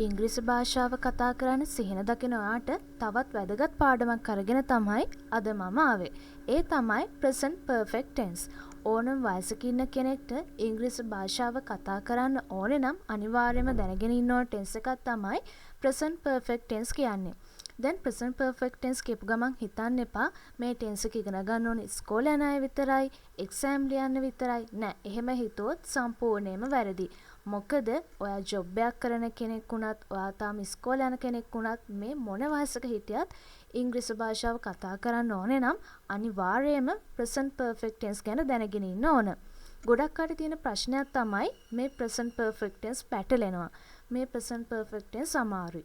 ඉංග්‍රීසි භාෂාව කතා කරන්න සිහින දකින ඔයාට තවත් වැදගත් පාඩමක් අරගෙන තමයි අද මම ආවේ. ඒ තමයි present perfect tense. ඕනම වයසක ඉන්න කෙනෙක්ට ඉංග්‍රීසි භාෂාව කතා කරන්න ඕනේ නම් අනිවාර්යයෙන්ම දැනගෙන ඉන්න ඕන tense එකක් තමයි present perfect tense කියන්නේ. දැන් present perfect tense කියපු ගමන් හිතන්න එපා මේ tense එක ඉගෙන ගන්න ඕනේ ඉස්කෝලේ යන අය විතරයි, exam ලියන්න විතරයි. නෑ, එහෙම හිතුවොත් සම්පූර්ණයෙන්ම වැරදි. මොකද ඔයා ජොබ් එකක් කරන කෙනෙක් වුණත්, ඔයා තාම ඉස්කෝලේ යන කෙනෙක් වුණත් මේ මොන වයසක හිටියත් ඉංග්‍රීසි භාෂාව කතා කරන්න ඕනේ නම් අනිවාර්යයෙන්ම present perfect tense ගැන දැනගෙන ඉන්න ඕන. ගොඩක් අයට තියෙන ප්‍රශ්නයක් තමයි මේ present perfect tense පැටලෙනවා. මේ present perfect tense අමාරුයි.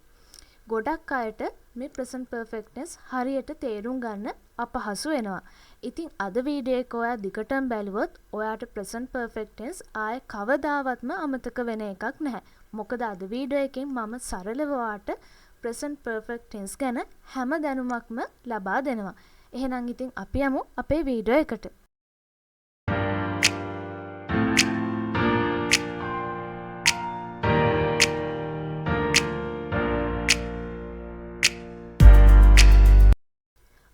ගොඩක් අයට මේ present perfect tense හරියට තේරුම් ගන්න අපහසු වෙනවා. ඉතින් අද වීඩියෝ එක ඔයා දිගටම බැලුවොත් ඔයාට present perfect tense ආයේ කවදාවත්ම අමතක වෙන එකක් නැහැ. මොකද අද වීඩියෝ එකෙන් මම සරලව ඔයාට present perfect tense ගැන හැම දැනුමක්ම ලබා දෙනවා. එහෙනම් ඉතින් අපි යමු අපේ වීඩියෝ එකට.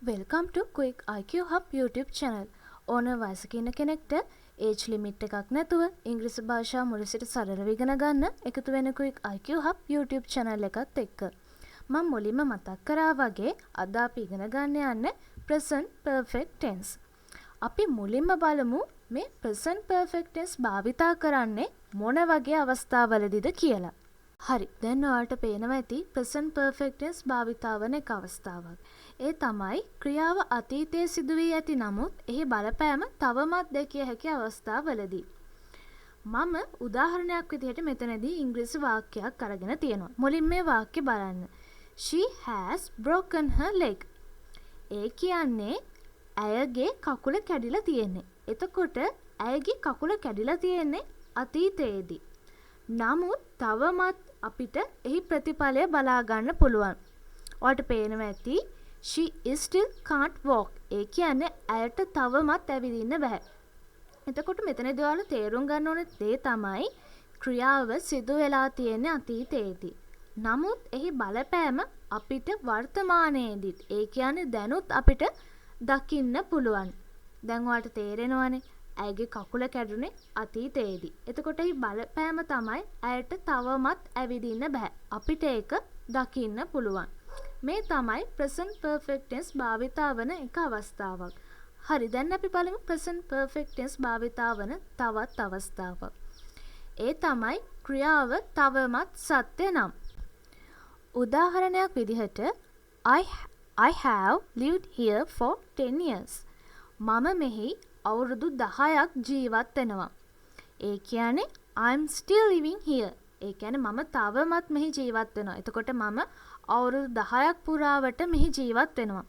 Welcome to Quick IQ Hub YouTube channel. ඕන වයසක ඉන්න කෙනෙක්ට age limit එකක් නැතුව ඉංග්‍රීසි භාෂාව මුල සිට සරලව ඉගෙන ගන්න එකතු වෙන Quick IQ Hub YouTube channel එකත් එක්ක. මම මුලින්ම මතක් කරා වගේ අද අපි ඉගෙන ගන්න යන්නේ present perfect tense. අපි මුලින්ම බලමු මේ present perfect tense භාවිතා කරන්නේ මොන වගේ අවස්ථාවලදීද කියලා. හරි, දැන් ඔයාලට පේනවා ඇති present perfect tense භාවිතා වන එක අවස්ථාවක්. ඒ තමයි ක්‍රියාව අතීතයේ සිදු වී ඇති නමුත් එහි බලපෑම තවමත් දැකිය හැකි අවස්ථාවලදී. මම උදාහරණයක් විදිහට මෙතනදී ඉංග්‍රීසි වාක්‍යයක් අරගෙන තියෙනවා. මුලින් මේ වාක්‍ය බලන්න. She has broken her leg. ඒ කියන්නේ ඇයගේ කකුල කැඩිලා තියෙන්නේ. එතකොට ඇයගේ කකුල කැඩිලා තියෙන්නේ අතීතයේදී. නමුත් තවමත් අපිට එහි ප්‍රතිඵලය බලා ගන්න පුළුවන්. ඔයාලට පේනවා ඇති she is still can't walk. ඒ කියන්නේ ඇයට තවමත් ඇවිදින්න බෑ. එතකොට මෙතනදී ඔයාලා තේරුම් ගන්න ඕනේ දේ තමයි ක්‍රියාව සිදු වෙලා තියෙන්නේ අතීතයේදී. නමුත් එහි බලපෑම අපිට වර්තමානයේදීත් ඒ කියන්නේ දැනුත් අපිට දකින්න පුළුවන්. දැන් ඔයාලට තේරෙනවනේ ඇයගේ කකුල කැඩුනේ අතීතයේදී. එතකොට එහි බලපෑම තමයි ඇයට තවමත් ඇවිදින්න බෑ. අපිට ඒක දකින්න පුළුවන්. මේ තමයි present perfect tense භාවිතා වන එක අවස්ථාවක්. හරි, දැන් අපි බලමු present perfect tense භාවිතා වන තවත් අවස්ථාවක්. ඒ තමයි ක්‍රියාව තවමත් සත්‍ය නම්. උදාහරණයක් විදිහට I have lived here for 10 years. මම මෙහි අවුරුදු 10ක් ජීවත් වෙනවා. ඒ කියන්නේ I'm still living here. ඒ කියන්නේ මම තවමත් මෙහි ජීවත් වෙනවා. එතකොට මම අවුරුදු 10ක් පුරාවට මෙහි ජීවත් වෙනවා.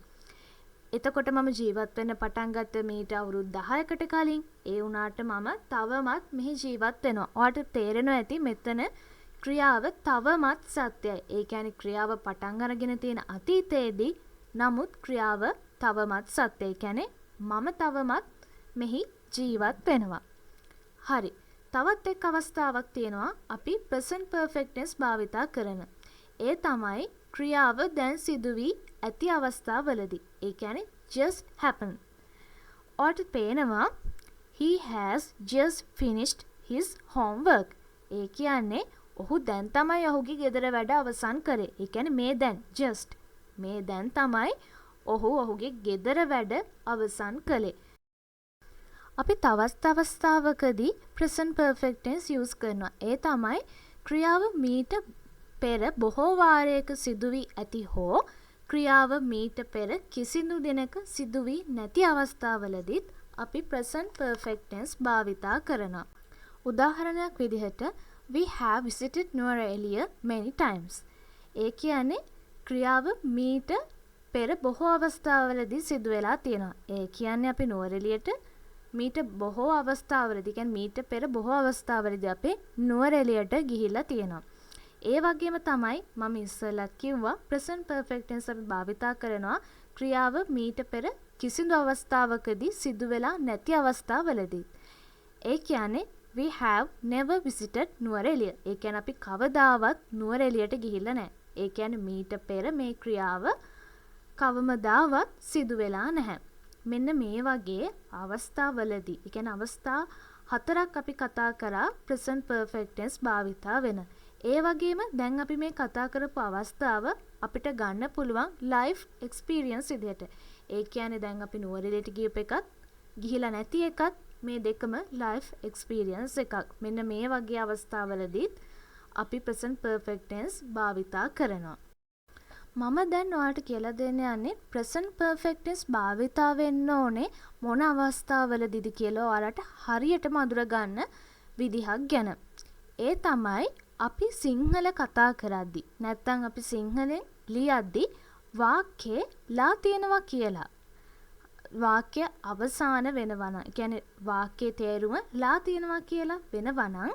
එතකොට මම ජීවත් වෙන්න පටන් ගත්ත මීට අවුරුදු 10කට කලින්. ඒ වුණාට මම තවමත් මෙහි ජීවත් වෙනවා. ඔයාලට තේරෙනවා ඇති මෙතන ක්‍රියාව තවමත් සත්‍යයි. ඒ කියන්නේ ක්‍රියාව පටන් අරගෙන තියෙන අතීතයේදී නමුත් ක්‍රියාව තවමත් සත්‍යයි. ඒ කියන්නේ මම තවමත් මෙහි ජීවත් වෙනවා. හරි. තවත් එක් අවස්ථාවක් තියෙනවා අපි present perfect tense භාවිතා කරන. ඒ තමයි ක්‍රියාව දැන් සිදු වී ඇති අවස්ථාවලදී. ඒ කියන්නේ just happened. ඔයාලට පේනවා he has just finished his homework. ඒ කියන්නේ ඔහු දැන් තමයි ඔහුගේ ගෙදර වැඩ අවසන් කරේ. ඒ කියන්නේ මේ දැන් just මේ දැන් තමයි ඔහු ඔහුගේ ගෙදර වැඩ අවසන් කළේ. අපි තවත් අවස්ථාවකදී present perfect tense use කරනවා. ඒ තමයි ක්‍රියාව මීට පෙර බොහෝ වාරයක සිදු වී ඇති හෝ ක්‍රියාව මීට පෙර කිසිදු දිනක සිදු වී නැති අවස්ථාවලදීත් අපි present perfect tense භාවිතා කරනවා. උදාහරණයක් විදිහට we have visited Nuwara many times. ඒ කියන්නේ ක්‍රියාව මීට පෙර බොහෝ අවස්ථාවලදී සිදු වෙලා තියෙනවා. ඒ කියන්නේ අපි නුවරඑළියට මීට බොහෝ අවස්ථාවලදී කියන්නේ මීට පෙර බොහෝ අවස්ථාවලදී අපි නුවරඑළියට ගිහිල්ලා තියෙනවා. ඒ වගේම තමයි මම ඉස්සෙල්ලා කිව්වා present perfect tense අපි භාවිතා කරනවා ක්‍රියාව මීට පෙර කිසිදු අවස්ථාවකදී සිදු වෙලා නැති අවස්ථාවලදී. ඒ කියන්නේ we have never visited Nuwara Eliya. ඒ කියන්නේ අපි කවදාවත් නුවරඑළියට ගිහිල්ලා නැහැ. ඒ කියන්නේ මීට පෙර මේ ක්‍රියාව කවමදාවත් සිදු වෙලා නැහැ. මෙන්න මේ වගේ අවස්ථාවලදී, ඒ කියන්නේ අවස්ථා 4ක් අපි කතා කරා present perfect tense භාවිතා වෙන. ඒ වගේම දැන් අපි මේ කතා කරපු අවස්ථාව අපිට ගන්න පුළුවන් life experience විදිහට. ඒ කියන්නේ දැන් අපි නුවරඑළියට ගියප එකත් ගිහිලා නැති එකත් මේ දෙකම life experience එකක්. මෙන්න මේ වගේ අවස්ථාවලදීත් අපි present perfect tense භාවිතා කරනවා. මම දැන් ඔයාලට කියලා දෙන්න යන්නේ present perfect tense භාවිතා වෙන්න ඕනේ මොන අවස්ථාවලදීද කියලා ඔයාලට හරියටම අඳුර ගන්න විදිහක් ගැන. ඒ තමයි අපි සිංහල කතා කරද්දී නැත්නම් අපි සිංහලෙන් ලියද්දී වාක්‍යේ ලා තියෙනවා කියලා. වාක්‍ය අවසාන වෙනවා නම්, ඒ කියන්නේ වාක්‍යයේ තේරුම ලා තියෙනවා කියලා වෙනවා නම්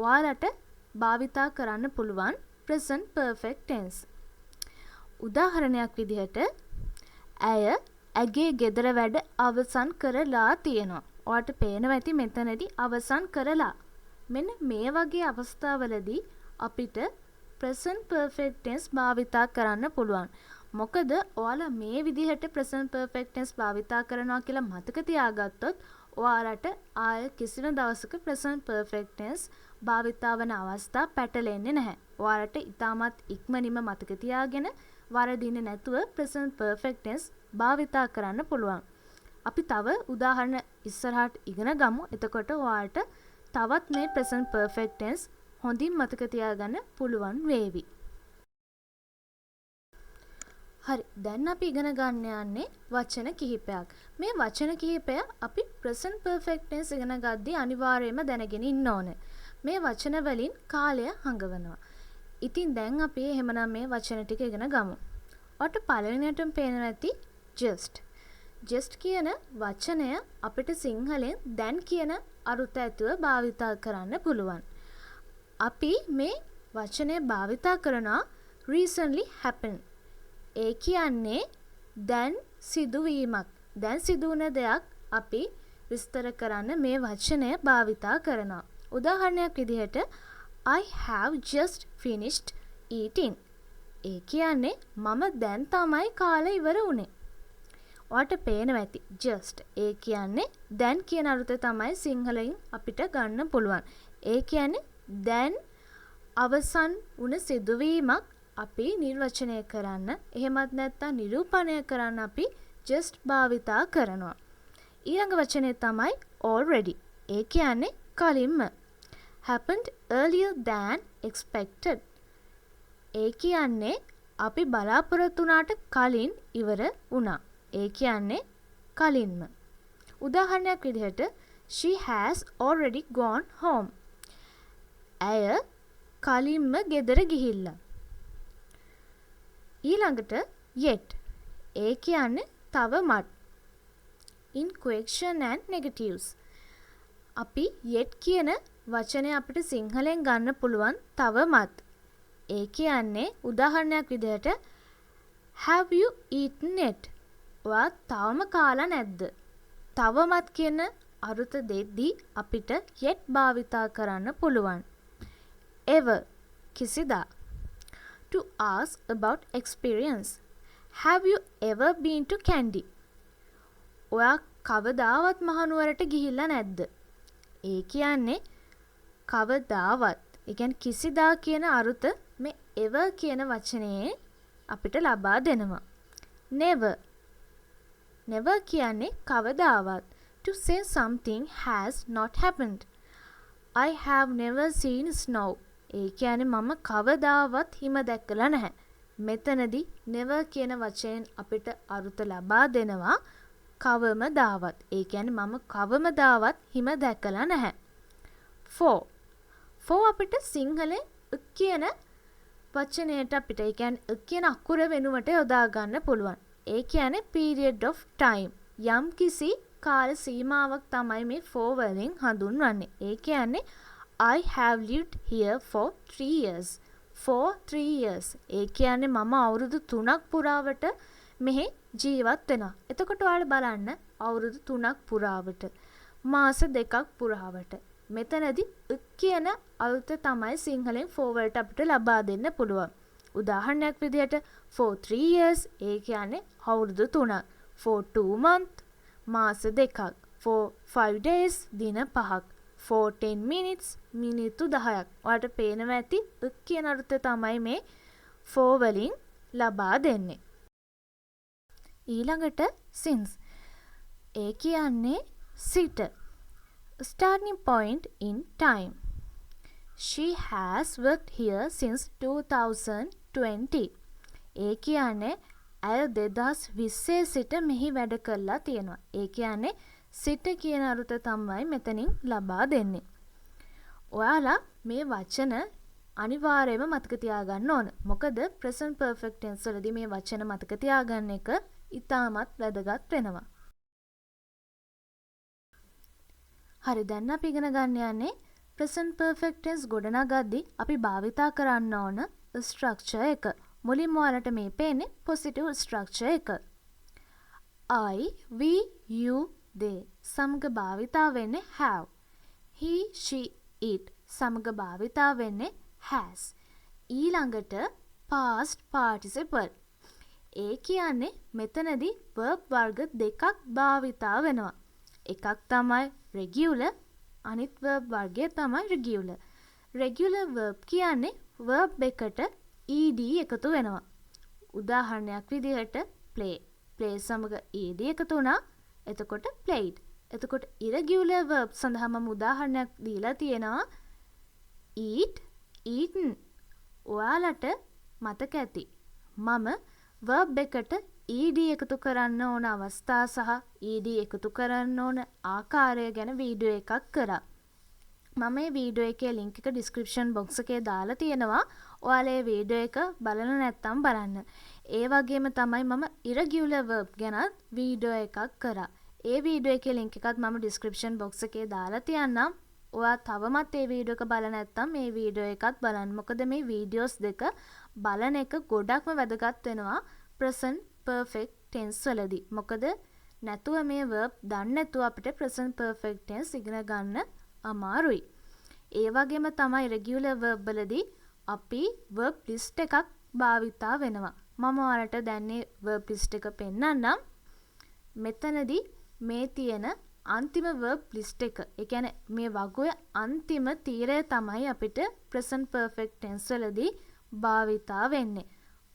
ඔයාලට භාවිතා කරන්න පුළුවන් present perfect tense. උදාහරණයක් විදිහට ඇය ඇගේ ගෙදර වැඩ අවසන් කරලා තියෙනවා. ඔයාලට පේනවා ඇති මෙතනදී අවසන් කරලා. මෙන්න මේ වගේ අවස්ථාවලදී අපිට present perfect tense භාවිතා කරන්න පුළුවන්. මොකද ඔයාලා මේ විදිහට present perfect tense භාවිතා කරනවා කියලා මතක තියාගත්තොත් ඔයාලට ආය කිසිම දවසක present perfect tense භාවිතා වන අවස්ථා පැටලෙන්නේ නැහැ. ඔයාලට ඉතාමත් ඉක්මනින්ම මතක තියාගෙන වරදින්නේ නැතුව present perfect tense භාවිතා කරන්න පුළුවන්. අපි තව උදාහරණ ඉස්සරහට ඉගෙන ගමු. එතකොට ඔයාලට තවත් මේ present perfect tense හොඳින් මතක තියාගන්න පුළුවන් වේවි. හරි, දැන් අපි ඉගෙන ගන්න යන්නේ වචන කිහිපයක්. මේ වචන කිහිපය අපි present perfect tense ඉගෙන ගද්දී අනිවාර්යයෙන්ම දැනගෙන ඉන්න ඕනේ. මේ වචන වලින් කාලය හංගවනවා. ඉතින් දැන් අපි එහෙමනම් මේ වචන ටික ඉගෙන ගමු. ඔයාලට පළවෙනියටම පේනවා ඇති just. just කියන වචනය අපිට සිංහලෙන් දැන් කියන අරුත ඇතුව භාවිතා කරන්න පුළුවන්. අපි මේ වචනය භාවිතා කරනවා recently happened. ඒ කියන්නේ දැන් සිදුවීමක්. දැන් සිදුවන දෙයක් අපි විස්තර කරන්න මේ වචනය භාවිතා කරනවා. උදාහරණයක් විදිහට I have just finished eating. ඒ කියන්නේ මම දැන් තමයි කාලේ ඉවර වුණේ. ඔයාලට පේනවා ඇති just. ඒ කියන්නේ දැන් කියන අරුත තමයි සිංහලෙන් අපිට ගන්න පුළුවන්. ඒ කියන්නේ දැන් අවසන් වුණ සිදුවීමක් අපි නිර්වචනය කරන්න, එහෙමත් නැත්නම් නිරූපණය කරන්න අපි just භාවිතා කරනවා. ඊළඟ වචනේ තමයි already. ඒ කියන්නේ කලින්ම. happened earlier than expected. ඒ කියන්නේ අපි බලාපොරොත්තු වුණාට කලින් ඉවර වුණා. ඒ කියන්නේ කලින්ම. උදාහරණයක් විදිහට she has already gone home. ඇය කලින්ම ගෙදර ගිහිල්ලා. ඊළඟට yet. ඒ කියන්නේ තවමත්. in question and negatives. අපි yet කියන වචනය අපිට සිංහලෙන් ගන්න පුළුවන් තවමත්. ඒ කියන්නේ උදාහරණයක් විදිහට have you eaten it? ඔයා තවම කාලා නැද්ද? තවමත් කියන අරුත දෙද්දී අපිට yet භාවිතා කරන්න පුළුවන්. ever කිසිදා. to ask about experience. Have you ever been to Kandy? ඔයා කවදාවත් මහනුවරට ගිහිල්ලා නැද්ද? ඒ කියන්නේ කවදාවත්. ඒ කියන්නේ කිසිදා කියන අරුත මේ ever කියන වචනේ අපිට ලබා දෙනවා. never. never කියන්නේ කවදාවත්. to say something has not happened. I have never seen snow. ඒ කියන්නේ මම කවදාවත් හිම දැකලා නැහැ. මෙතනදී never කියන වචයෙන් අපිට අරුත ලබා දෙනවා කවමදාවත්. ඒ කියන්නේ මම කවමදාවත් හිම දැකලා නැහැ. for. for අපිට සිංහලෙන් කියන වචනයට අපිට ඒ කියන්නේ කියන අකුර වෙනුවට යොදා ගන්න පුළුවන්. ඒ කියන්නේ period of time. යම් කිසි කාල සීමාවක් තමයි මේ for වලින් හඳුන්වන්නේ. ඒ කියන්නේ I have lived here for 3 years. For 3 years. ඒ කියන්නේ මම අවුරුදු 3ක් පුරාවට මෙහි ජීවත් වෙනවා. එතකොට ඔයාලා බලන්න අවුරුදු 3ක් පුරාවට මාස 2ක් පුරාවට මෙතනදී ක් කියන අර්ථ තමයි සිංහලෙන් for වලට අපිට ලබා දෙන්න පුළුවන්. උදාහරණයක් විදිහට for 3 years ඒ කියන්නේ අවුරුදු 3ක්. for 2 month මාස 2ක්. for 5 days දින 5ක්. for 10 minutes මිනිත්තු 10ක්. ඔයාලට පේනවා ඇති ක් කියන අර්ථය තමයි මේ for වලින් ලබා දෙන්නේ. ඊළඟට since ඒ කියන්නේ සිට. Starting point in time. She has worked here since 2020. ඒ කියන්නේ ඇය 2020 සිට මෙහි වැඩ කරලා තියෙනවා. ඒ කියන්නේ සිට කියන අර්ථය තමයි මෙතනින් ලබා දෙන්නේ. ඔයාලා මේ වචන අනිවාර්යයෙන්ම මතක තියාගන්න ඕන. මොකද present perfect tense වලදී මේ වචන මතක තියාගන්න එක ඉතාමත් වැදගත් වෙනවා. හරි, දැන් අපි ඉගෙන ගන්න යන්නේ present perfect tense ගොඩනගද්දී අපි භාවිතා කරන්න ඕන structure එක. මුලින්ම ඔයාලට මේ පේන්නේ positive structure එක. I, we, you, they සමග භාවිතා වෙන්නේ have. He, she, it සමග භාවිතා වෙන්නේ has. ඊළඟට past participle. ඒ කියන්නේ මෙතනදී verb වර්ග දෙකක් භාවිතා වෙනවා. එකක් තමයි regular, අනිත් verb වර්ගය තමයි regular. regular verb කියන්නේ verb එකට ed එකතු වෙනවා. උදාහරණයක් විදිහට play. play සමග ed එකතු වුණා. එතකොට played. එතකොට irregular verb සඳහා මම උදාහරණයක් දීලා තියෙනවා. eat, eaten. ඔයාලට මතක ඇති. මම verb එකට ed එකතු කරන්න ඕන අවස්ථා සහ ed එකතු කරන්න ඕන ආකාරය ගැන වීඩියෝ එකක් කරා. මම මේ වීඩියෝ එකේ link එක description box එකේ දාලා තියෙනවා. ඔයාලා මේ වීඩියෝ එක බලලා නැත්නම් බලන්න. ඒ වගේම තමයි මම irregular verb ගැන වීඩියෝ එකක් කරා. ඒ වීඩියෝ එකේ link එකත් මම description box එකේ දාලා තියන්නම්. ඔයා තවමත් මේ වීඩියෝ එක බලලා නැත්නම් මේ වීඩියෝ එකත් බලන්න. මොකද මේ වීඩියෝස් දෙක බලන එක ගොඩක්ම වැදගත් වෙනවා present perfect tense වලදී. මොකද නැතුව මේ verb දන්නේ නැතුව අපිට present perfect tense ඉගෙන ගන්න අමාරුයි. ඒ වගේම තමයි regular verb වලදී අපි verb list එකක් භාවිතා වෙනවා. මම ඔයාලට දැන් මේ verb list එක පෙන්නන්නම්. මෙතනදී මේ තියෙන අන්තිම verb list එක. ඒ කියන්නේ මේ වගුවේ අන්තිම තීරය තමයි අපිට present perfect tense වලදී භාවිතා වෙන්නේ.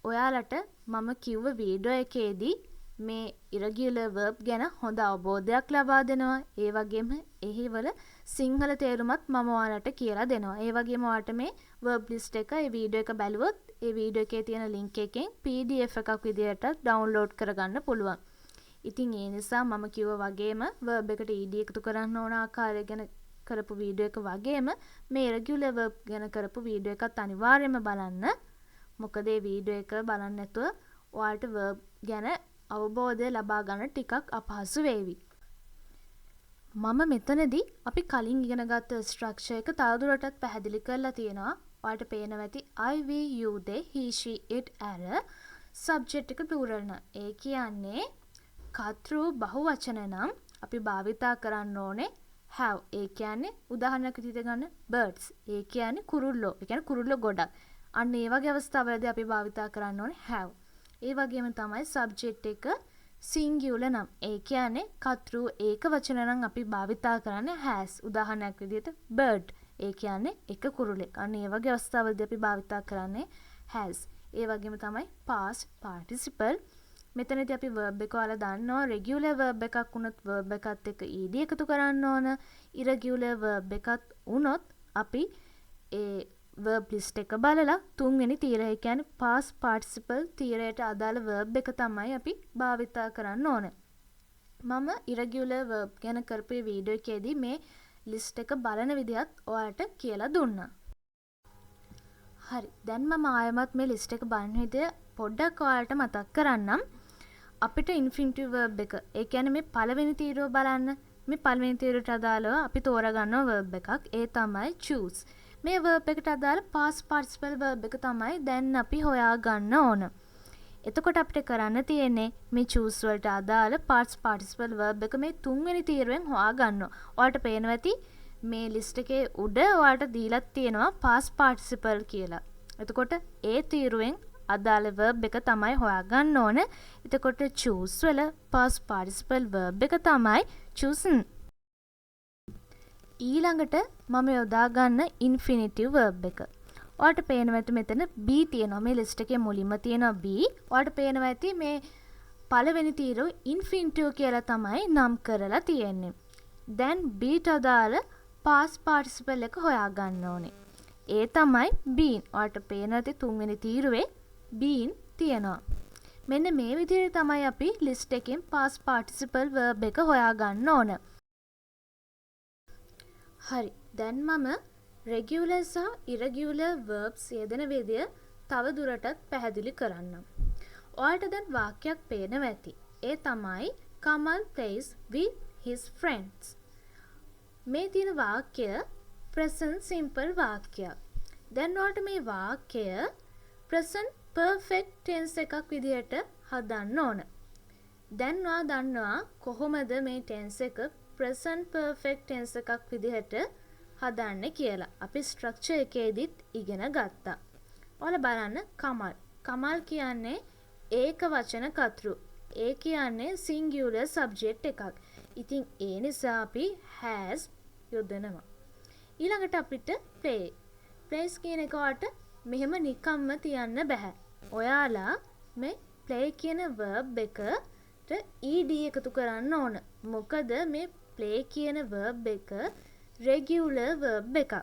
ඔයාලට මම කිව්ව වීඩියෝ එකේදී මේ irregular verb ගැන හොඳ අවබෝධයක් ලබා දෙනවා. ඒ වගේම එහිවල සිංහල තේරුමත් මම ඔයාලට කියලා දෙනවා. ඒ වගේම ඔයාලට මේ verb list එක ඒ වීඩියෝ එක බැලුවොත් ඒ වීඩියෝ එකේ තියෙන link එකෙන් PDF එකක් විදියට download කරගන්න පුළුවන්. ඉතින් ඒ නිසා මම කිව්වා වගේම verb එකට ed එකතු කරන්න ඕන ආකාරය ගැන කරපු වීඩියෝ එක වගේම මේ irregular verb ගැන කරපු වීඩියෝ එකත් අනිවාර්යයෙන්ම බලන්න. මොකද මේ වීඩියෝ එක බලන්න නැතුව ඔයාලට verb ගැන අවබෝධය ලබා ගන්න ටිකක් අපහසු වේවි. මම මෙතනදී අපි කලින් ඉගෙනගත්ත ස්ට්‍රක්චර් එක තවදුරටත් පැහැදිලි කරලා තියෙනවා. ඔයාලට පේනවා ඇති I, we, you, they, he, she, it අර subject එක plural න. ඒ කියන්නේ කර්තෘ බහුවචන නම් අපි භාවිතා කරන්න ඕනේ have. ඒ කියන්නේ උදාහරණයක් විදිහට ගන්න birds. ඒ කියන්නේ කුරුල්ලෝ. ඒ කියන්නේ කුරුල්ලෝ ගොඩක්. අන්න ඒ වගේ අවස්ථාවලදී අපි භාවිතා කරන්න ඕනේ have. ඒ වගේම තමයි subject එක singular නම්. ඒ කියන්නේ කර්තෘ ඒක වචන නම් අපි භාවිතා කරන්නේ has. උදාහරණයක් විදිහට bird. ඒ කියන්නේ එක කුරුල්ලෙක්. අන්න ඒ වගේ අවස්ථාවලදී අපි භාවිතා කරන්නේ has. ඒ වගේම තමයි past participle. මෙතනදී අපි verb එක ඔයාලා දන්නවා regular verb එකක් වුණොත් verb එකත් එක්ක ed එකතු කරන්න ඕන. irregular verb එකක් වුණොත් අපි ඒ verb list එක බලලා තුන්වෙනි තීරය කියන්නේ past participle තීරයට අදාළ verb එක තමයි අපි භාවිතා කරන්න ඕන. මම irregular verb ගැන කරපු වීඩියෝ එකේදී මේ list එක බලන විදිහත් ඔයාලට කියලා දුන්නා. හරි, දැන් මම ආයෙමත් මේ list එක බලන විදිය පොඩ්ඩක් ඔයාලට මතක් කරන්නම්. අපිට infinitive verb එක. ඒ කියන්නේ මේ පළවෙනි තීරුව බලන්න. මේ පළවෙනි තීරුවට අදාළව අපි තෝරගන්නවා verb එකක්. ඒ තමයි choose. මේ verb එකට අදාළ past participle verb එක තමයි දැන් අපි හොයාගන්න ඕන. එතකොට අපිට කරන්න තියෙන්නේ මේ choose වලට අදාළ past participle verb එක මේ තුන්වෙනි තීරුවෙන් හොයාගන්නවා. ඔයාලට පේනවා ඇති මේ ලිස්ට් එකේ උඩ ඔයාලට දීලා තියෙනවා past participle කියලා. එතකොට ඒ තීරුවෙන් අදාළ verb එක තමයි හොයාගන්න ඕන. එතකොට choose වල past participle verb එක තමයි chosen. ඊළඟට මම යොදා ගන්න infinitive verb එක. ඔයාලට පේනවා ඇති මෙතන be තියෙනවා. මේ ලිස්ට් එකේ මුලින්ම තියෙනවා be. ඔයාලට පේනවා ඇති මේ පළවෙනි තීරුව infinitive කියලා තමයි නම් කරලා තියෙන්නේ. දැන් be ට අදාළ past participle එක හොයාගන්න ඕනේ. ඒ තමයි been. ඔයාලට පේනවා ඇති තුන්වෙනි තීරුවේ been තියෙනවා. මෙන්න මේ විදිහට තමයි අපි ලිස්ට් එකෙන් past participle verb එක හොයාගන්න ඕන. හරි. දැන් මම regular සහ irregular verbs යෙදෙන විදිය තව දුරටත් පැහැදිලි කරන්නම්. ඔයාලට දැන් වාක්‍යයක් පේනවා ඇති. ඒ තමයි Kamal plays with his friends. මේ තියෙන වාක්‍ය present simple වාක්‍යයක්. දැන් ඔයාලට මේ වාක්‍ය present perfect tense එකක් විදිහට හදන්න ඕන. දැන් ඔයා දන්නවා කොහොමද මේ tense එක present perfect tense එකක් විදිහට හදන්න කියලා. අපි structure එකේදීත් ඉගෙන ගත්තා. ඔයාලා බලන්න කමල්. කමල් කියන්නේ ඒක වචන කතෘ. ඒ කියන්නේ singular subject එකක්. ඉතින් ඒ නිසා අපි has යොදනවා. ඊළඟට අපිට play. plays කියන එකට මෙහෙම නිකම්ම තියන්න බෑ. ඔයාලා මේ play කියන verb එකට ed එකතු කරන්න ඕන. මොකද මේ play කියන verb එක regular verb එකක්.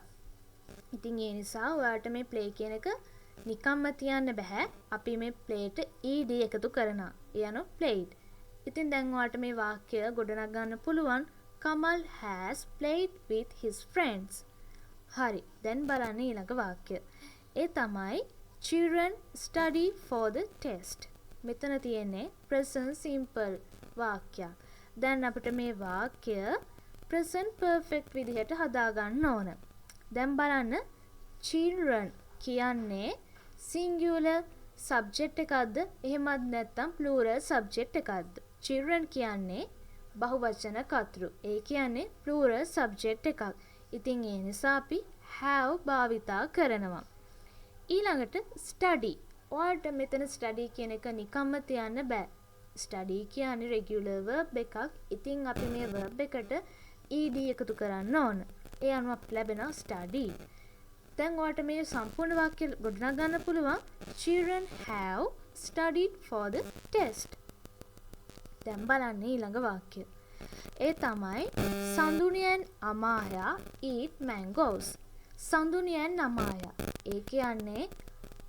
ඉතින් ඒ නිසා ඔයාලට මේ play කියන එක නිකම්ම තියන්න බෑ. අපි මේ playට ed එකතු කරනවා. එයano played. ඉතින් දැන් ඔයාලට මේ වාක්‍ය ගොඩනගන්න පුළුවන්. Kamal has played with his friends. හරි. දැන් බලන්න ඊළඟ වාක්‍ය. ඒ තමයි children study for the test. මෙතන තියෙන්නේ present simple වාක්‍යයක්. දැන් අපිට මේ වාක්‍ය present perfect විදිහට හදාගන්න ඕන. දැන් බලන්න children කියන්නේ singular subject එකක්ද එහෙමත් නැත්නම් plural subject එකක්ද? children කියන්නේ බහුවචන කතෘ. ඒ කියන්නේ plural subject එකක්. ඉතින් ඒ නිසා අපි have භාවිතා කරනවා. ඊළඟට study. ඔයාලට මෙතන study කියන එක නිකම්ම තියන්න බෑ. study කියන්නේ regular verb එකක්. ඉතින් අපි මේ verb එකට ed එකතු කරන්න ඕන. ඒ අනුව අපිට ලැබෙනවා study. දැන් ඔයාලට මේ සම්පූර්ණ වාක්‍ය ගොඩනගන්න පුළුවන්. Children have studied for the test. දැන් බලන්න ඊළඟ වාක්‍ය. ඒ තමයි Sanduni and Amaya eat mangoes. Sanduni and Amaya. ඒ කියන්නේ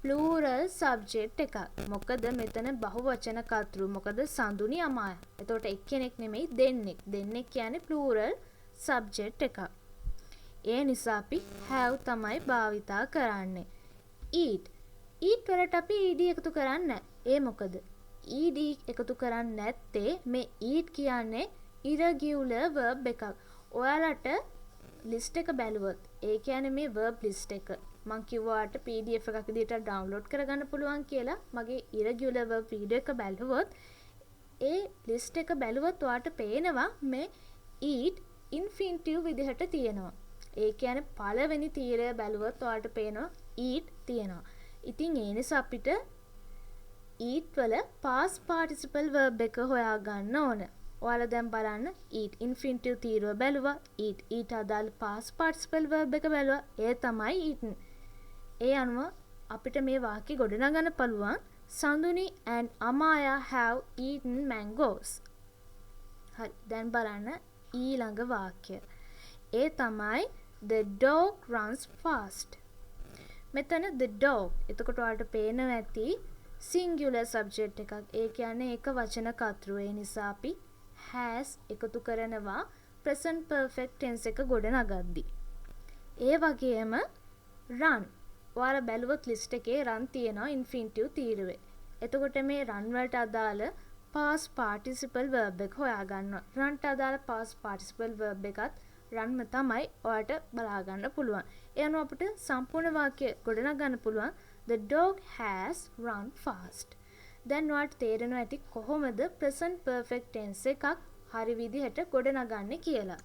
plural subject එකක්. මොකද මෙතන බහුවචන කතෘ. මොකද Sanduni Amaya. එතකොට එක්කෙනෙක් නෙමෙයි දෙන්නෙක්. දෙන්නෙක් කියන්නේ plural subject එකක්. ඒ නිසා අපි have තමයි භාවිතා කරන්නේ. eat. eat වලට අපි ed එකතු කරන්නේ නැහැ. ඒ මොකද? ed එකතු කරන්නේ නැත්තේ මේ eat කියන්නේ irregular verb එකක්. ඔයාලට list එක බැලුවොත් ඒ කියන්නේ මේ verb list එක මම කිව්වාට PDF එකක් විදිහට download කරගන්න පුළුවන් කියලා. මගේ irregular verb video එක බැලුවොත් ඒ list එක බැලුවොත් ඔයාලට පේනවා මේ eat infinitive විදිහට තියෙනවා. ඒ කියන්නේ පළවෙනි තීරය බැලුවොත් ඔයාලට පේනවා eat තියෙනවා. ඉතින් ඒ නිසා අපිට eat වල past participle verb එක හොයාගන්න ඕන. ඔයාලා දැන් බලන්න eat infinitive තීරුව බැලුවා. eat අදාළ past participle verb එක බැලුවා. ඒ තමයි eaten. ඒ අනුව අපිට මේ වාක්‍ය ගොඩනගන්න පුළුවන්. Sanduni and Amaya have eaten mangoes. හරි. දැන් බලන්න ඊළඟ වාක්‍ය. ඒ තමයි the dog runs fast. මෙතන the dog. එතකොට ඔයාලට පේනවා ඇති singular subject එකක්. ඒ කියන්නේ ඒක වචන කතෘ. ඒ නිසා අපි has එකතු කරනවා present perfect tense එක ගොඩනගද්දී. ඒ වගේම run. ඔයාලා බැලුවොත් list එකේ run තියෙනවා infinitive තීරුවේ. එතකොට මේ run වලට අදාළ past participle verb එක හොයාගන්නවා. run ට අදාළ past participle verb එකත් run තමයි ඔයාලට බලා ගන්න පුළුවන්. ඒ අනුව අපිට සම්පූර්ණ වාක්‍ය ගොඩනගන්න පුළුවන්. The dog has run fast. දැන් ඔයාලට තේරෙනවා ඇති කොහොමද present perfect tense එකක් හරි විදිහට ගොඩනගන්නේ කියලා.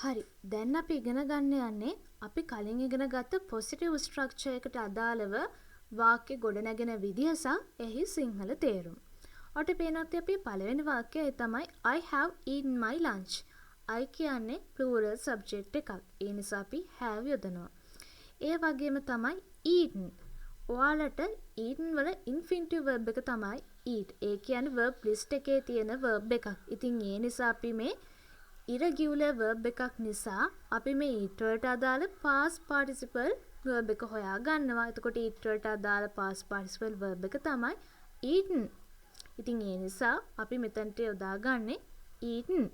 හරි. දැන් අපි ඉගෙන ගන්න යන්නේ අපි කලින් ඉගෙන ගත්ත පොසිටිව් ස්ට්‍රක්චර් එකට අදාළව වාක්‍ය ගොඩනැගෙන විදිහ සහ එහි සිංහල තේරුම. ඔට පේනත් අපි පළවෙනි වාක්‍යය තමයි I have eaten my lunch. I කියන්නේ plural subject එකක්. ඒ නිසා අපි have යොදනවා. ඒ වගේම තමයි eaten. ඔයාලට eaten වල infinitive verb එක තමයි eat. ඒ කියන්නේ verb list එකේ තියෙන verb එකක්. ඉතින් ඒ නිසා අපි මේ irregular verb එකක් නිසා අපි මේ eat වලට අදාළ past participle verb එක හොයා ගන්නවා. එතකොට eat වලට අදාළ past participle verb එක තමයි eaten. ඉතින් ඒ නිසා අපි මෙතනට යොදාගන්නේ eaten.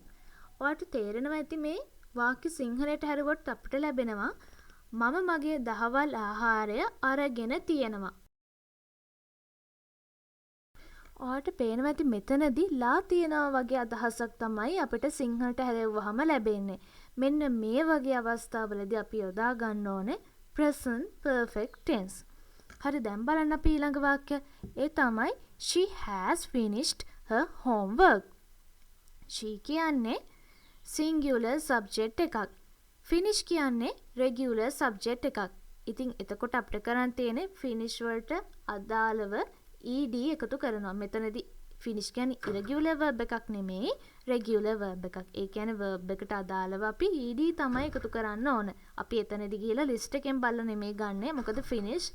ඔයාලට තේරෙනවා ඇති මේ වාක්‍ය සිංහලයට හැරුවොත් අපිට ලැබෙනවා මම මගේ දහවල් ආහාරය අරගෙන තියෙනවා. ඔයාලට පේනවා ඇති මෙතනදී ලා තියනවා වගේ අදහසක් තමයි අපිට සිංහලට හැරෙව්වහම ලැබෙන්නේ. මෙන්න මේ වගේ අවස්ථාවලදී අපි යොදා ගන්න ඕනේ present perfect tense. හරි දැන් බලන්න අපි ඊළඟ වාක්‍ය. ඒ තමයි she has finished her homework. she කියන්නේ singular subject එකක්. finish කියන්නේ regular subject එකක්. ඉතින් එතකොට අපිට කරන් තියෙන්නේ finish වලට අදාළව ed එකතු කරනවා. මෙතනදී finish කියන්නේ irregular verb එකක් නෙමෙයි regular verb එකක්. ඒ කියන්නේ verb එකට අදාළව අපි ed තමයි එකතු කරන්න ඕන. අපි එතනදී ගිහලා list එකෙන් බලලා නෙමෙයි ගන්නෙ. මොකද finish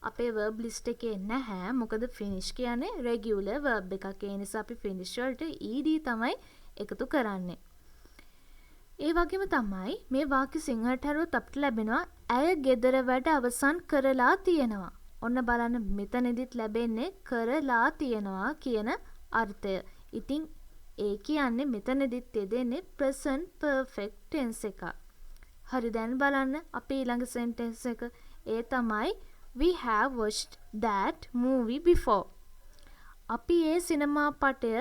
අපේ verb list එකේ නැහැ. මොකද finish කියන්නේ regular verb එකක්. ඒ නිසා අපි finish වලට ed තමයි එකතු කරන්නේ. ඒ වගේම තමයි මේ වාක්‍ය සිංහලට හරුවොත් අපිට ලැබෙනවා ඇය ගෙදර වැඩ අවසන් කරලා තියෙනවා. ඔන්න බලන්න මෙතනදිත් ලැබෙන්නේ කරලා තියෙනවා කියන අර්ථය. ඉතින් ඒ කියන්නේ මෙතනදිත් යෙදෙන්නේ present perfect tense එක. හරි දැන් බලන්න අපි ඊළඟ sentence එක. ඒ තමයි we have watched that movie before. අපි ඒ සිනමා පටය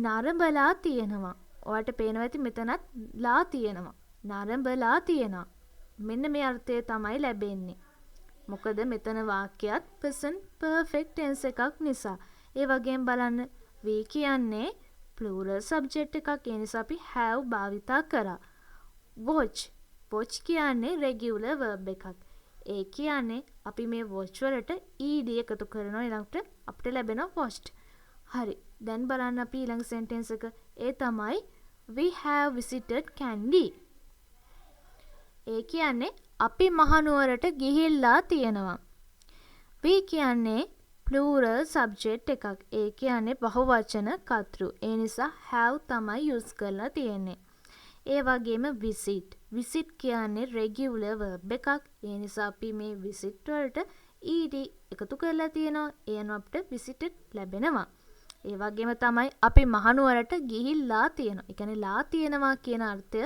නරඹලා තියෙනවා. ඔයාලට පේනවා ඇති මෙතනත් ලා තියෙනවා. නරඹලා තියෙනවා. මෙන්න මේ අර්ථය තමයි ලැබෙන්නේ. මොකද මෙතන වාක්‍යයක් present perfect tense එකක් නිසා. ඒ වගේම බලන්න we කියන්නේ plural subject එකක්. ඒ නිසා අපි have භාවිතා කරා. watch කියන්නේ regular verb එකක්. ඒ කියන්නේ අපි මේ watch වලට ed එකතු කරනවා. ඊළඟට අපිට ලැබෙනවා watched. හරි. දැන් බලන්න අපි ඊළඟ sentence එක. ඒ තමයි we have visited Kandy. ඒ කියන්නේ අපි මහනුවරට ගිහිල්ලා තියෙනවා. we කියන්නේ plural subject එකක්. ඒ කියන්නේ බහුවචන කර්තෘ. ඒ නිසා have තමයි use කරලා තියෙන්නේ. ඒ වගේම visit කියන්නේ regular verb එකක්. ඒ නිසා අපි මේ visit වලට ed එකතු කරලා තියෙනවා. ඒ අනුව අපිට visited ලැබෙනවා. ඒ වගේම තමයි අපි මහනුවරට ගිහිල්ලා තියෙනවා. ඒ කියන්නේ ලා තියෙනවා කියන අර්ථය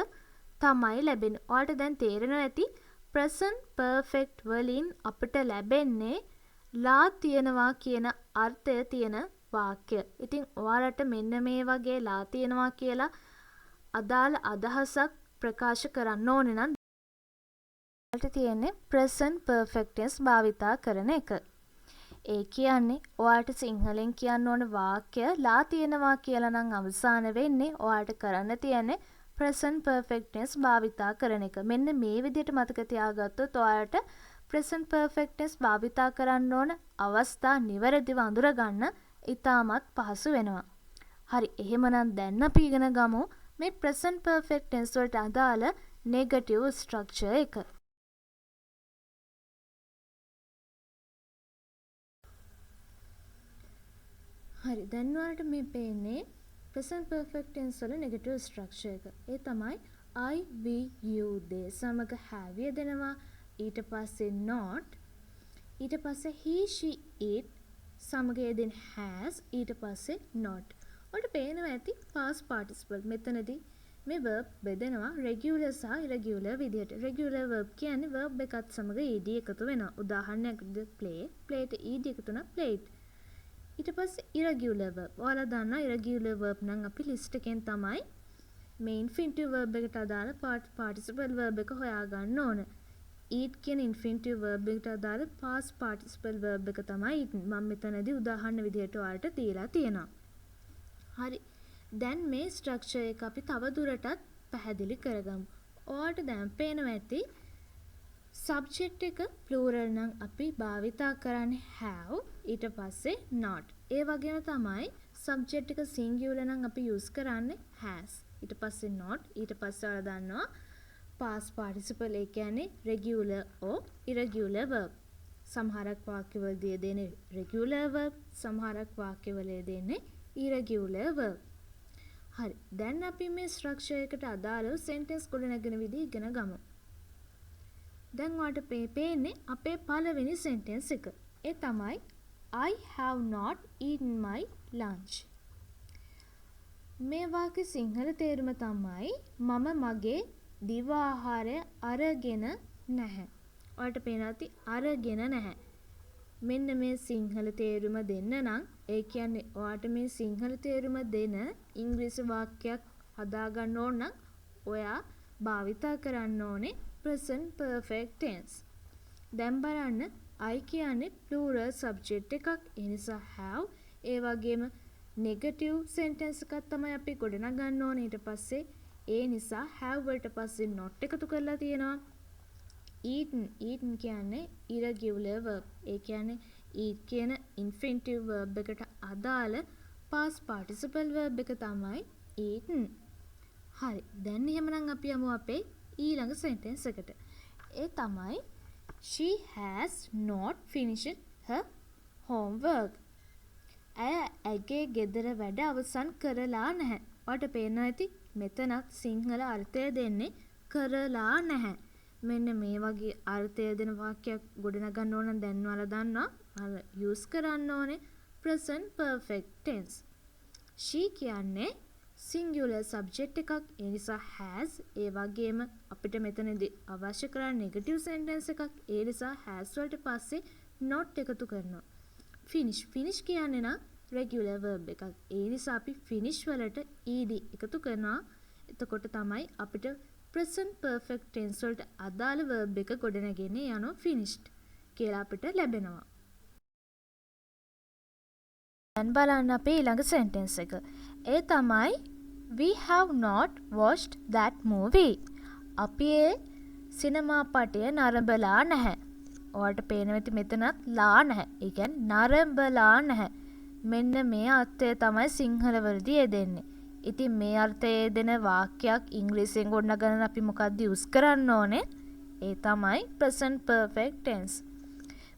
තමයි ලැබෙන්නේ. ඔයාලට දැන් තේරෙනවා ඇති present perfect වලින් අපිට ලැබෙන්නේ ලා තියෙනවා කියන අර්ථය තියෙන වාක්‍ය. ඉතින් ඔයාලට මෙන්න මේ වගේ ලා තියෙනවා කියලා අදාළ අදහසක් ප්‍රකාශ කරන්න ඕනේ නම් ඔයාලට තියෙන්නේ present perfect tense භාවිතා කරන එක. ඒ කියන්නේ ඔයාලට සිංහලෙන් කියන්න ඕන වාක්‍ය ලා තියෙනවා කියලා නම් අවසාන වෙන්නේ ඔයාලට කරන්න තියෙන්නේ present perfect tense භාවිතා කරන එක. මෙන්න මේ විදිහට මතක තියාගත්තොත් ඔයාලට present perfect tense භාවිතා කරන්න ඕන අවස්ථා නිවැරදිව අඳුර ගන්න ඉතාමත් පහසු වෙනවා. හරි එහෙමනම් දැන් අපි ඉගෙන ගමු මේ present perfect tense වලට අදාළ negative structure එක. හරි දැන් ඔයාලට මේ පේන්නේ present perfect tense වල negative structure එක. ඒ තමයි I, we, you, they සමග have යෙදෙනවා. ඊට පස්සේ not. ඊට පස්සේ he, she, it සමග යෙදෙන has. ඊට පස්සේ not. ඔයාලට පේනවා ඇති past participle. මෙතනදී මේ verb බෙදෙනවා regular සහ irregular විදිහට. regular verb කියන්නේ verb එකත් සමග ed එකතු වෙනවා. උදාහරණයක් විදිහට play, playට ed එකතු වෙනවා played. ඊට පස්සේ irregular verb. ඔයාලා දන්නා irregular verb නම් අපි list එකෙන් තමයි මේ infinitive verb එකට අදාළ participle verb එක හොයාගන්න ඕන. eat කියන infinitive verb එකට අදාළ past participle verb එක තමයි eaten. මම මෙතනදී උදාහරණ විදිහට ඔයාලට තියලා තියෙනවා. හරි. දැන් මේ structure එක අපි තව දුරටත් පැහැදිලි කරගමු. ඔයාලට දැන් පේනවා ඇති සබ්ජෙක්ට් එක ප්ලූරල් නම් අපි භාවිතා කරන්නේ have ඊට පස්සේ not. ඒ වගේම තමයි සබ්ජෙක්ට් එක සිංගියුලර් නම් අපි යූස් කරන්නේ has. ඊට පස්සේ not ඊට පස්සේ ඔයාලා දන්නවා past participle ඒ කියන්නේ regular or irregular verb. සමහරක් වාක්‍යවලදී දෙන්නේ regular verb, සමහරක් වාක්‍යවලදී දෙන්නේ irregular verb. හරි. දැන් අපි මේ ස්ට්‍රක්චර් එකට අදාළව සෙන්ටෙන්ස් ගොඩනගන විදිහ ඉගෙන ගමු. දැන් ඔයාලට පේන්නේ අපේ පළවෙනි සෙන්ටෙන්ස් එක. ඒ තමයි I have not eaten my lunch. මේ වාක්‍ය සිංහල තේරුම තමයි මම මගේ දිව ආහාරය අරගෙන නැහැ. ඔයාලට පේනවා ඇති අරගෙන නැහැ. මෙන්න මේ සිංහල තේරුම දෙන්න නම් ඒ කියන්නේ ඔයාලට මේ සිංහල තේරුම දෙන ඉංග්‍රීසි වාක්‍යයක් හදාගන්න ඕන නම් ඔයා භාවිතා කරන්න ඕනේ present perfect tense. දැන් බලන්න I කියන්නේ plural subject එකක්. ඒ නිසා have ඒ වගේම negative sentence එකක් තමයි අපි ගොඩනගන්න ඕනේ. ඊට පස්සේ ඒ නිසා have වලට පස්සේ not එකතු කරලා තියෙනවා. eaten කියන්නේ irregular verb. ඒ කියන්නේ eat කියන infinitive verb එකට අදාළ past participle verb එක තමයි eaten. හරි. දැන් එහෙමනම් අපි යමු අපේ ඊළඟ sentence එකට. ඒ තමයි she has not finished her homework. ඇගේ ගෙදර වැඩ අවසන් කරලා නැහැ. ඔයාලට පේනවා ඇති මෙතනත් සිංහල අර්ථය දෙන්නේ කරලා නැහැ. මෙන්න මේ වගේ අර්ථය දෙන වාක්‍යයක් ගොඩනගන්න ඕන නම් දැන් ඔයාලා දන්නවා. ඔයාලා යූස් කරන්න ඕනේ present perfect tense. she කියන්නේ singular subject එකක්. ඒ නිසා has ඒ වගේම අපිට මෙතනදී අවශ්‍ය කරන්නේ negative sentence එකක්. ඒ නිසා has වලට පස්සේ not එකතු කරනවා. finish කියන්නේ නම් regular verb එකක්. ඒ නිසා අපි finish වලට ed එකතු කරනවා. එතකොට තමයි අපිට present perfect tense වලට අදාළ verb එක ගොඩනගන්නේ යනවා finished කියලා අපිට ලැබෙනවා. දැන් බලන්න අපේ ඊළඟ sentence එක. ඒ තමයි we have not watched that movie. අපි ඒ සිනමා පටය නරඹලා නැහැ. ඔයාලට පේනවා ඇති මෙතනත් ලා නැහැ. ඒ කියන්නේ නරඹලා නැහැ. මෙන්න මේ අර්ථය තමයි සිංහල වලදී යෙදෙන්නේ. ඉතින් මේ අර්ථයේ දෙන වාක්‍යයක් ඉංග්‍රීසියෙන් ගොඩනගන අපි මොකක්ද යූස් කරන්න ඕනේ? ඒ තමයි present perfect tense.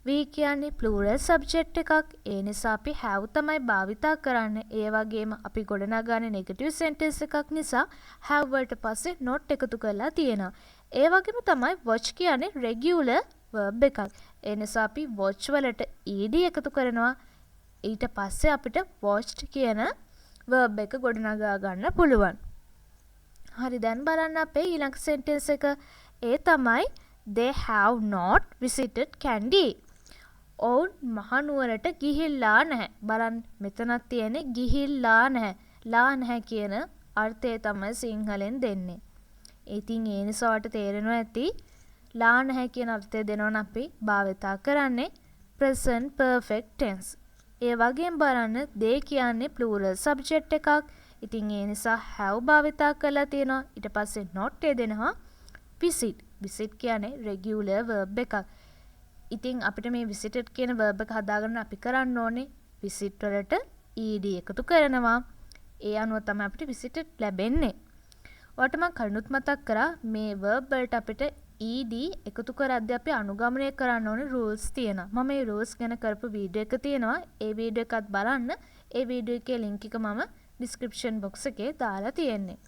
we කියන්නේ plural subject එකක්. ඒ නිසා අපි have තමයි භාවිතා කරන්නේ. ඒ වගේම අපි ගොඩනගන්නේ negative sentence එකක් නිසා have වලට පස්සේ not එකතු කරලා තියෙනවා. ඒ වගේම තමයි watch කියන්නේ regular verb එකක්. ඒ නිසා අපි watch වලට ed එකතු කරනවා. ඊට පස්සේ අපිට watched කියන verb එක ගොඩනගා ගන්න පුළුවන්. හරි. දැන් බලන්න අපේ ඊළඟ sentence එක. ඒ තමයි they have not visited Kandy. ඔවුන් මහනුවරට ගිහිල්ලා නැහැ. බලන්න මෙතනක් තියෙන්නේ ගිහිල්ලා නැහැ. ලා නැහැ කියන අර්ථය තමයි සිංහලෙන් දෙන්නේ. ඉතින් ඒ නිසා ඔයාලට තේරෙනවා ඇති ලා නැහැ කියන අර්ථය දෙනවනම් අපි භාවිතා කරන්නේ present perfect tense. ඒ වගේම බලන්න they කියන්නේ plural subject එකක්. ඉතින් ඒ නිසා have භාවිතා කරලා තියෙනවා. ඊට පස්සේ not දෙනවා visit. visit කියන්නේ regular verb එකක්. ඉතින් අපිට මේ visited කියන verb එක හදාගන්න අපි කරන්න ඕනේ visit වලට ed එකතු කරනවා. ඒ අනුව තමයි අපිට visited ලැබෙන්නේ. ඔයාලට මම කලිනුත් මතක් කරා මේ verb වලට අපිට ed එකතු කරද්දී අපි අනුගමනය කරන්න ඕනේ rules තියෙනවා. මම මේ rules ගැන කරපු වීඩියෝ එක තියෙනවා. ඒ වීඩියෝ එකත් බලන්න. ඒ වීඩියෝ එකේ link එක මම description box එකේ දාලා තියෙන්නේ.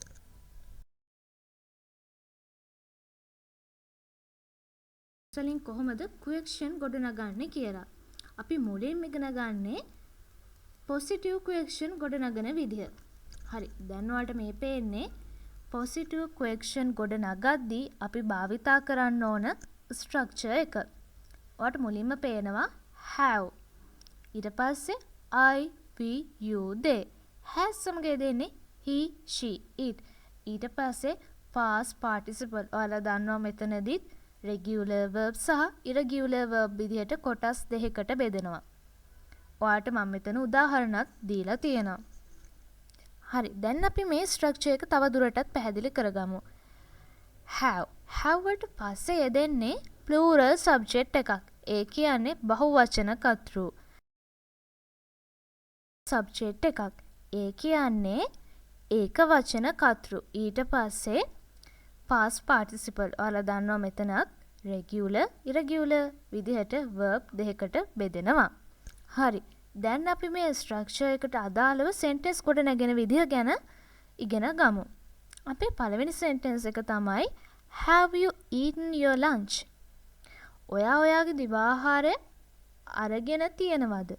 වලින් කොහොමද question ගොඩනගන්නේ කියලා. අපි මුලින්ම ඉගෙන ගන්නේ positive question ගොඩනගන විදිය. හරි. දැන් ඔයාලට මේ පේන්නේ positive question ගොඩනගද්දී අපි භාවිතා කරන්න ඕන structure එක. ඔයාලට මුලින්ම පේනවා have. ඊට පස්සේ I, we, you, they. has සමග දෙන්නේ he, she, it. ඊට පස්සේ past participle. ඔයාලා දන්නවා මෙතනදිත් regular verb සහ irregular verb විදිහට කොටස් දෙකකට බෙදෙනවා. ඔයාලට මම මෙතන උදාහරණයක් දීලා තියෙනවා. හරි. දැන් අපි මේ ස්ට්‍රක්චර් එක තව දුරටත් පැහැදිලි කරගමු. have වලට පස්සේ යෙදෙන්නේ plural subject එකක්. ඒ කියන්නේ බහුවචන කර්තෘ subject එකක්. ඒ කියන්නේ ඒක වචන කර්තෘ. ඊට පස්සේ past participle. ඔයාලා දන්නවා මෙතනත් regular, irregular විදිහට verb දෙකකට බෙදෙනවා. හරි. දැන් අපි මේ structure එකට අදාළව sentence කොට නැගෙන විදිහ ගැන ඉගෙන ගමු. අපේ පළවෙනි sentence එක තමයි have you eaten your lunch? ඔයා ඔයාගේ දිවාහාරය අරගෙන තියෙනවද?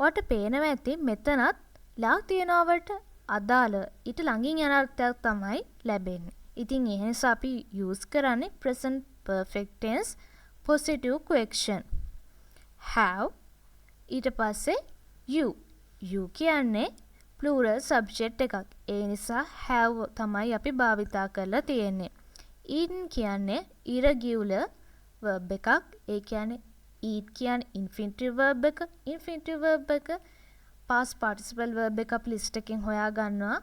ඔයාට පේනවා ඇති මෙතනත් ලා තියනවට අදාළ ඊට ළඟින් යන අර්ථයක් තමයි ලැබෙන්නේ. ඉතින් ඒ නිසා අපි use කරන්නේ present perfect tense positive question. have ඊට පස්සේ you කියන්නේ plural subject එකක්. ඒ නිසා have තමයි අපි භාවිතා කරලා තියෙන්නේ. eaten කියන්නේ irregular verb එකක්. ඒ කියන්නේ eat කියන්නේ infinitive verb එක. infinitive verb එක past participle verb එක අපි list එකෙන් හොයා ගන්නවා.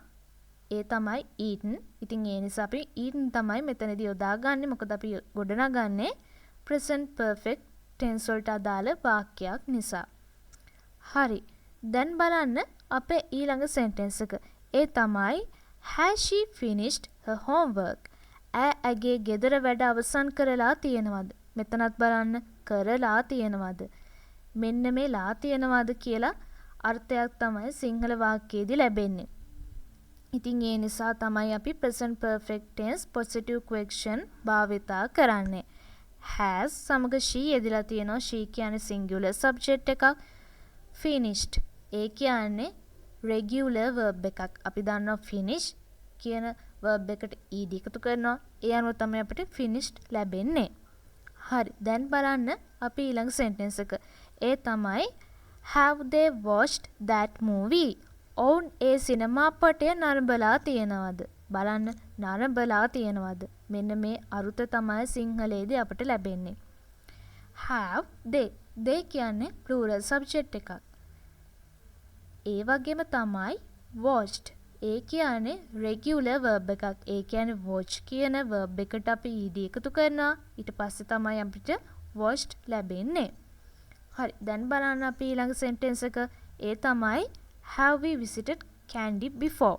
ඒ තමයි eaten. ඉතින් ඒ නිසා අපි eaten තමයි මෙතනදී යොදාගන්නේ. මොකද අපි ගොඩනගන්නේ present perfect tense වලට අදාළ වාක්‍යයක් නිසා. හරි. දැන් බලන්න අපේ ඊළඟ sentence එක. ඒ තමයි has she finished her homework? ඇගේ ගෙදර වැඩ අවසන් කරලා තියෙනවද? මෙතනත් බලන්න කරලා තියෙනවද? මෙන්න මේ ලා තියෙනවද කියලා අර්ථයක් තමයි සිංහල වාක්‍යයේදී ලැබෙන්නේ. ඉතින් ඒ නිසා තමයි අපි present perfect tense positive question භාවිතා කරන්නේ. has සමග she යෙදලා තියෙනවා. she කියන්නේ singular subject එකක්. finished ඒ කියන්නේ regular verb එකක්. අපි දන්නවා finish කියන verb එකට ed එකතු කරනවා. ඒ අනුව තමයි අපිට finished ලැබෙන්නේ. හරි. දැන් බලන්න අපි ඊළඟ sentence එක. ඒ තමයි have they watched that movie? ඔවුන් ඒ සිනමාපටය නරඹලා තියෙනවද? බලන්න නරඹලා තියෙනවද? මෙන්න මේ අරුත තමයි සිංහලයේදී අපිට ලැබෙන්නේ. have they කියන්නේ plural subject එකක්. ඒ වගේම තමයි watched. ඒ කියන්නේ regular verb එකක්. ඒ කියන්නේ watch කියන verb එකට අපි ed එකතු කරනවා. ඊට පස්සේ තමයි අපිට watched ලැබෙන්නේ. හරි. දැන් බලන්න අපි ඊළඟ sentence එක. ඒ තමයි have we visited Kandy before?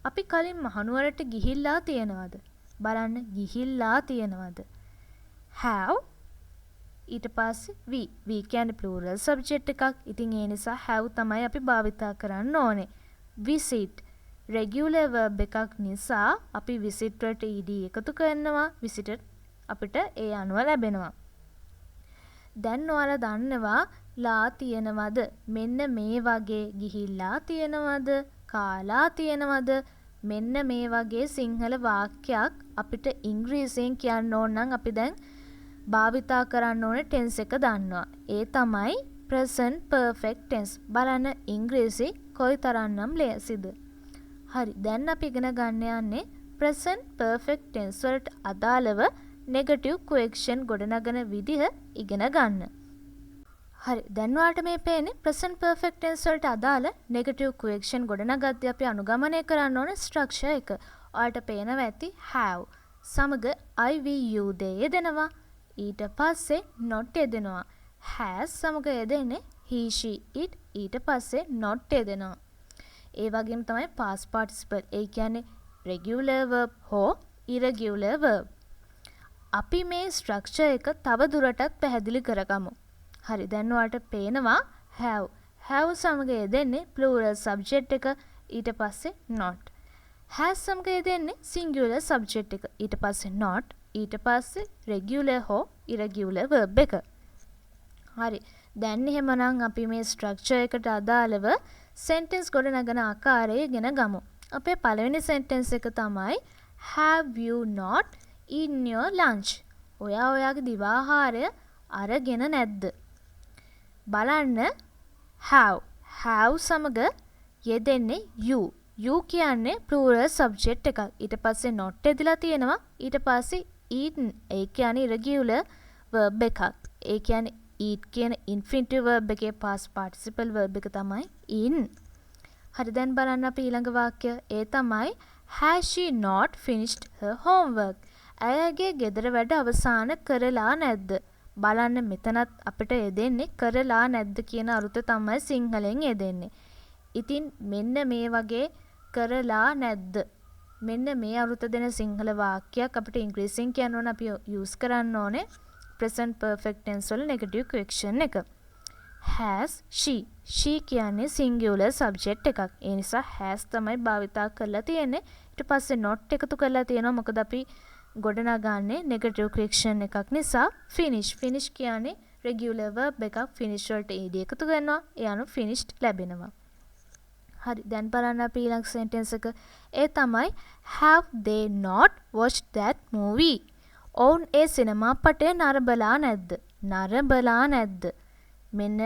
අපි කලින් මහනුවරට ගිහිල්ලා තියෙනවද? බලන්න ගිහිල්ලා තියෙනවද? have ඊට පස්සේ we කියන්නේ plural subject එකක්. ඉතින් ඒ නිසා have තමයි අපි භාවිතා කරන්න ඕනේ. visit regular verb එකක් නිසා අපි visit වලට ed එකතු කරනවා. visited අපිට ඒ අනුව ලැබෙනවා. දැන් ඔයාලා දන්නවා ලා තියෙනවද? මෙන්න මේ වගේ ගිහිල්ලා තියෙනවද? කාලා තියෙනවද? මෙන්න මේ වගේ සිංහල වාක්‍යයක් අපිට ඉංග්‍රීසියෙන් කියන්න ඕන නම් අපි දැන් භාවිතා කරන්න ඕනේ tense එක දන්නවා. ඒ තමයි present perfect tense. බලන්න ඉංග්‍රීසි කොයිතරම්නම් ලේසිද? හරි. දැන් අපි ඉගෙන ගන්න යන්නේ present perfect tense වලට අදාළව negative question ගොඩනගන විදිහ ඉගෙන ගන්න. හරි. දැන් ඔයාලට මේ පේන්නේ present perfect tense වලට අදාළ negative question ගොඩනගද්දී අපි අනුගමනය කරන්න ඕන structure එක. ඔයාලට පේනවා ඇති have සමග I we you they යෙදෙනවා. ඊට පස්සේ not යෙදෙනවා. has සමග යෙදෙන්නේ he she it. ඊට පස්සේ not යෙදෙනවා. ඒ වගේම තමයි past participle. ඒ කියන්නේ regular verb හෝ irregular verb. අපි මේ structure එක තව දුරටත් පැහැදිලි කරගමු. හරි. දැන් ඔයාලට පේනවා have සමග යෙදෙන්නේ plural subject එක. ඊට පස්සේ not. has සමග යෙදෙන්නේ singular subject එක. ඊට පස්සේ not. ඊට පස්සේ regular හෝ irregular verb එක. හරි. දැන් එහෙමනම් අපි මේ structure එකට අදාළව sentence ගොඩනගන ආකාරය ඉගෙන ගමු. අපේ පළවෙනි sentence එක තමයි have you not eaten your lunch? ඔයා ඔයාගේ දිවාහාරය අරගෙන නැද්ද? බලන්න have සමග යෙදෙන්නේ you කියන්නේ plural subject එකක්. ඊට පස්සේ not යෙදලා තියෙනවා. ඊට පස්සේ eaten ඒ කියන්නේ irregular verb එකක්. ඒ කියන්නේ eat කියන infinitive verb එකේ past participle verb එක තමයි eaten. හරි. දැන් බලන්න අපි ඊළඟ වාක්‍ය. ඒ තමයි Has she not finished her homework? ඇයගේ ගෙදර වැඩ අවසන් කරලා නැද්ද? බලන්න මෙතනත් අපිට යෙදෙන්නේ කරලා නැද්ද කියන අරුත තමයි සිංහලෙන් යෙදෙන්නේ. ඉතින් මෙන්න මේ වගේ කරලා නැද්ද? මෙන්න මේ අරුත දෙන සිංහල වාක්‍යයක් අපිට ඉංග්‍රීසියෙන් කියන්න ඕන අපි යූස් කරන්න ඕනේ present perfect tense වල negative question එක. has she කියන්නේ singular subject එකක්. ඒ නිසා has තමයි භාවිතා කරලා තියෙන්නේ. ඊට පස්සේ not එකතු කරලා තියෙනවා. මොකද අපි ගොඩනගන්නේ negative question එකක් නිසා. finish කියන්නේ regular verb එකක්. finish වලට ed එකතු කරනවා. ඒ අනුව finished ලැබෙනවා. හරි දැන් බලන්න අපි ඊළඟ sentence එක. ඒ තමයි have they not watched that movie? ඔවුන් ඒ සිනමා පටය නරඹලා නැද්ද? නරඹලා නැද්ද? මෙන්න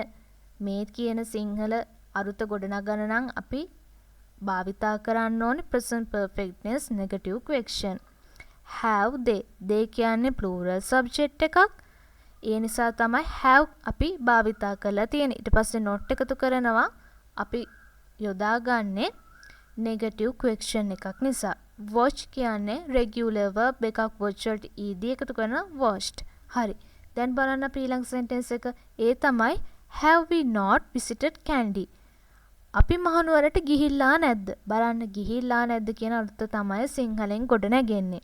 මේ කියන සිංහල අරුත ගොඩනගන්න නම් අපි භාවිතා කරන්න ඕනේ present perfect tense negative question. have they කියන්නේ plural subject එකක්. ඒ නිසා තමයි have අපි භාවිතා කරලා තියෙන්නේ. ඊට පස්සේ not එකතු කරනවා අපි යොදාගන්නේ negative question එකක් නිසා. watch කියන්නේ regular verb එකක්. watch වලට ed එකතු කරනවා watched. හරි. දැන් බලන්න අපි ඊළඟ sentence එක. ඒ තමයි have we not visited Kandy? අපි මහනුවරට ගිහිල්ලා නැද්ද? බලන්න ගිහිල්ලා නැද්ද කියන අර්ථය තමයි සිංහලෙන් ගොඩ නැගෙන්නේ.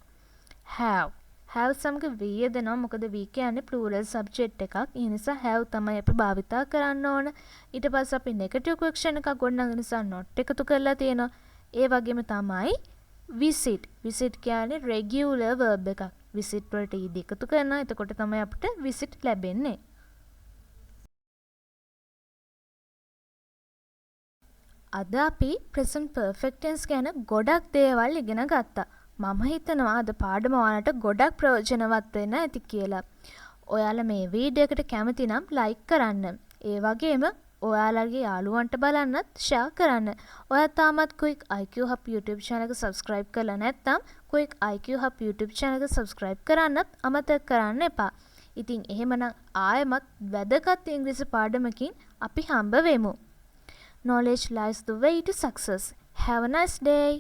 have සමග we යෙදෙනවා. මොකද we කියන්නේ plural subject එකක්. ඒ නිසා have තමයි අපි භාවිතා කරන්න ඕන. ඊට පස්සේ අපි negative question එකක් ගොඩනගන නිසා not එකතු කරලා තියෙනවා. ඒ වගේම තමයි visit කියන්නේ regular verb එකක්. visit වලට ed එකතු කරනවා. එතකොට තමයි අපිට visit ලැබෙන්නේ. අද අපි present perfect tense ගැන ගොඩක් දේවල් ඉගෙන ගත්තා. මම හිතනවා අද පාඩම ඔයාලට ගොඩක් ප්‍රයෝජනවත් වෙන්න ඇති කියලා. ඔයාලා මේ වීඩියෝ එකට කැමති නම් like කරන්න. ඒ වගේම ඔයාලගේ යාළුවන්ට බලන්නත් share කරන්න. ඔයා තාමත් quick IQ Hub YouTube channel එක subscribe කරලා නැත්නම් quick IQ Hub YouTube channel එක subscribe කරන්නත් අමතක කරන්න එපා. ඉතින් එහෙමනම් ආයෙමත් වැදගත් ඉංග්‍රීසි පාඩමකින් අපි හම්බ වෙමු. Knowledge lies the way to success. Have a nice day.